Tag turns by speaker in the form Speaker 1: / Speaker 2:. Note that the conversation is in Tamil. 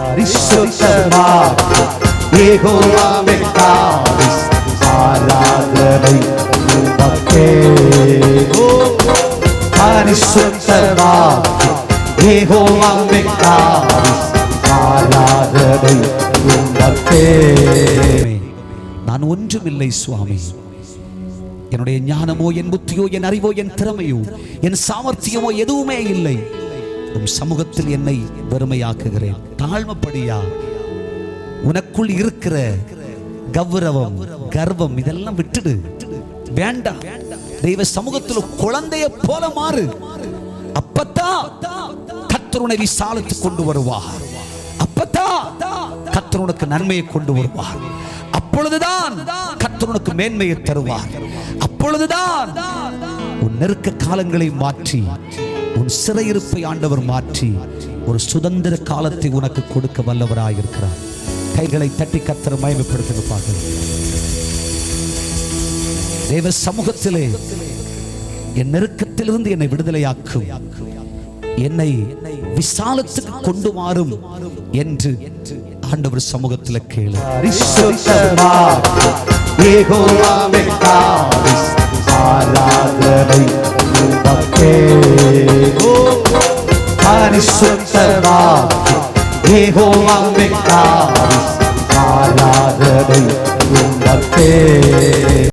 Speaker 1: பரிசுத்தமாக யெகோவாவே ஆராதனை உமக்கே. பரிசுத்தமாக யெகோவாவே ஆராதனை உமக்கே. நான் ஒன்றுமில்லை சுவாமி, என்னுடைய ஞானமோ என் புத்தியோ என் அறிவோ என் திறமையோ என் சாமர்த்தியமோ எதுவுமே இல்லை. உம் சமூகத்தில் என்னை வெறுமையாக்குகிறேன். தாழ்மைப்படியா உனக்குள் இருக்கிற கௌரவம் கர்வம் இதெல்லாம் விட்டுடு, வேண்டாம். தெய்வ சமூகத்தில் குழந்தைய போல மாறு. அப்பத்தான் கர்த்தர் உன்னை விசாலத்துக்கு கொண்டு வருவார். அப்பத்தான் கர்த்தர் உனக்கு நன்மையை கொண்டு வருவார். அப்பொழுதுதான் கர்த்தர் உனக்கு மேன்மையை தருவார். அப்பொழுதுதான் உன் நெருக்க காலங்களை மாற்றி உன் சிறையிருப்பை ஆண்டவர் மாற்றி ஒரு சுதந்திர காலத்தை உனக்கு கொடுக்க வல்லவராயிருக்கிறார். கைகளை தட்டி கர்த்தரை மகிமைப்படுத்துங்க பாருங்கள். தேவ சமூகத்திலே என் நெருக்கத்திலிருந்து என்னை விடுதலையாக்கும், என்னை விசாலத்துக்கு கொண்டு மாறும் என்று ஆண்டவர் சமூகத்தில் கேளு. யெகோவாவே ஆராதனை உமக்கே. பரிசுத்தமாக யெகோவாவே ஆராதனை உமக்கே.